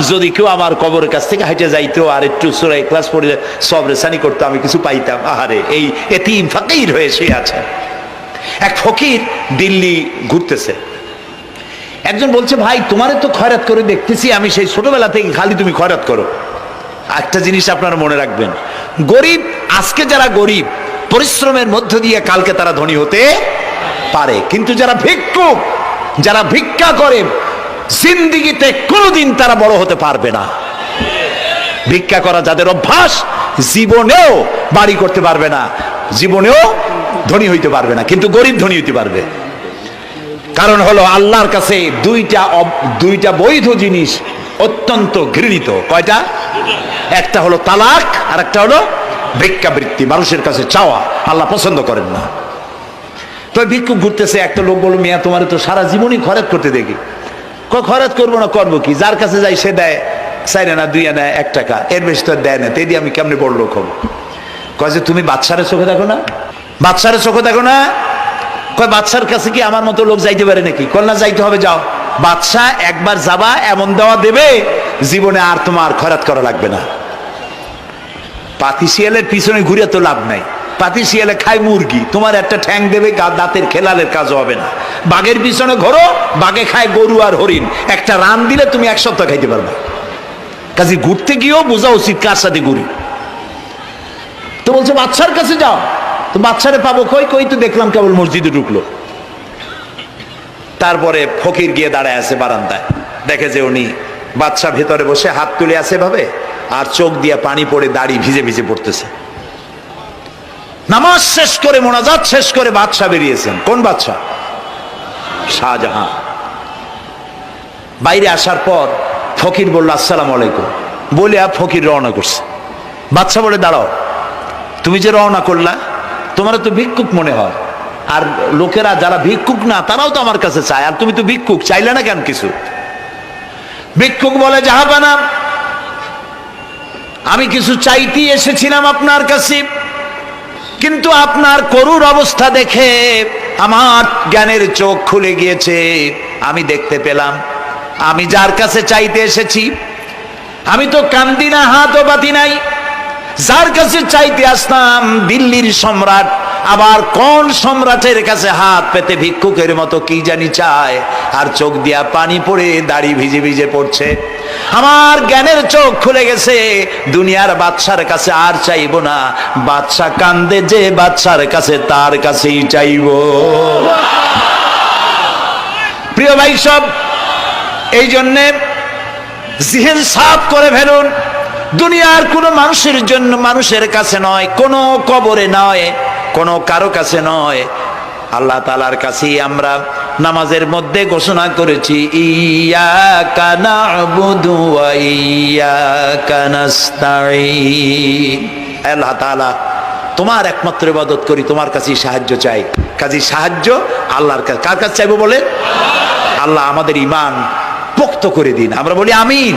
যদি কেউ আমার কবরের কাছ থেকে হেঁটে যাইতো আর একটু সূরা ইখলাস পড়ে সবরেসানি করতো, আমি কিছু পাইতাম। আহারে, এই এতিম ফকির হয়ে শুয়ে আছে। এক ফকির দিল্লি ঘুরতেছে, একজন বলছে, ভাই তোমারে তো খয়রাত করে দেখতেছি আমি সেই ছোটবেলা থেকে, খালি তুমি খয়রাত করো। একটা জিনিস আপনারা মনে রাখবেন, গরিব, আজকে যারা গরিব পরিশ্রমের মধ্য দিয়ে কালকে তারা ধনী হতে পারে, কিন্তু যারা ভিক্ষুক, যারা ভিক্ষা করে, জিন্দেগিতে কোনোদিন তারা বড় হতে পারবে না। ভিক্ষা করা যাদের অভ্যাস, জীবনেও বাড়ি করতে পারবে না, জীবনেও ধনী হইতে পারবে না, কিন্তু গরিব ধনী হইতে পারবে। কারণ হলো আল্লাহর কাছে দুইটা বৈধ জিনিস অত্যন্ত ঘৃণিত। কয়টা? একটা হলো তালাক, আর একটা হলো ভিক্ষাবৃত্তি, মানুষের কাছে চাওয়া। আল্লাহ পছন্দ করেন না। তো ভিক্ষুক ঘুরতেছে, একটা লোক বলল, মিয়া তোমার তো সারা জীবনই খরচ করতে দেখি। খরচ করবো না, করবো কি? যার কাছে যাই সে দেয় 4 আনা 2 আনা 1 টাকা, এর বেশি তো দেয় না, তেদি আমি কেমনে বড় লোক হবো? কয় যে তুমি বাদশারের চোখে দেখো না, বাদশারের চোখে দেখো না। কয় বাদশার কাছে কি আমার মতো লোক যাইতে পারে নাকি? কল না, যাইতে হবে, যাও। বাদশাহ একবার যাবা, এমন দেওয়া দেবে জীবনে আর তোমার খয়রাত করা লাগবে না। পাতি শিয়ালের পিছনে ঘুরে তো লাভ নাই, পাতি শিয়ালে খায় মুরগি, তোমার একটা ঠ্যাং দেবে, দাঁতের খেলালের কাজ হবে না। বাঘের পিছনে ঘোরো, বাঘে খায় গরু আর হরিণ, একটা রান দিলে তুমি 1 সপ্তাহ খাইতে পারবে। কাজে ঘুরতে গিয়েও বোঝা উচিত কার সাথে ঘুরি। তো বলছে বাদশার কাছে যাও। তো বাদশারে পাবো কই? কই তো দেখলাম কেবল মসজিদে ঢুকলো। তারপরে ফকির গিয়ে দাঁড়ায় আছে বারান্দায়, দেখে যে উনি বাদশা ভেতরে বসে হাত তুলে আছে ভাবে, আর চোখ দিয়ে পানি পড়ে দাড়ি ভিজে ভিজে পড়তেছে। নামাজ শেষ করে, মোনাজাত শেষ করে বাদশা বেরিয়েছেন। কোন বাদশা? শাহজাহান। বাইরে আসার পর ফকির বলল, আসসালামু আলাইকুম বলে ফকির রওনা করছে। বাদশা বলে, দাঁড়াও, তুমি যে রওনা করলা, তোমার তো ভিক্ষুক মনে হয়, আর লোকেরা যারা ভিক্ষুক না তারাও তো আমার কাছে চায়, আর তুমি তো ভিক্ষুক, চাইলে না কেন কিছু? ভিক্ষুক বলে, জাহাপানা, আমি কিছু চাইতেই এসেছিলাম আপনার কাছে, কিন্তু আপনার করুণ অবস্থা দেখে আমার জ্ঞানের চোখ খুলে গিয়েছে। আমি দেখতে পেলাম আমি যার কাছে চাইতে এসেছি, আমি তো কান্দি না, হাতও বাতি নাই। যার কাছে চাইতে আসতাম দিল্লির সম্রাট, আবার কোন সম্রাটের কাছে হাত পেতে ভিক্ষুকের মতো কি জানি চায়, আর চোখ দিয়া পানি পড়ে দাড়ি ভিজে ভিজে পড়ছে। আমার জ্ঞানের চোখ খুলে গেছে, দুনিয়ার বাদশার কাছে আর চাইবো না। বাদশা কান্দে যে বাদশার কাছে, তার কাছেই চাইবো। প্রিয় ভাই সব, এই জন্যে জিহ্ন সাফ করে ফেলুন। দুনিয়ার কোনো মানুষের জন্য, মানুষের কাছে নয়, কোনো কবরে নয়, কোনো কারো কাছে নয়, আল্লাহ তাআলার কাছেই আমরা নামাজের মধ্যে ঘোষণা করেছি, ইয়াকা না'বুদু ওয়া ইয়াকা নাস্তাঈন। আল্লাহ তাআলা, তোমার একমাত্র ইবাদত করি, তোমার কাছেই সাহায্য চাই। কাজেই সাহায্য আল্লাহর কাছে। কার কাছে চাইবো বলে? আল্লাহ আমাদের ঈমান পোক্ত করে দিন। আমরা বলি আমিন।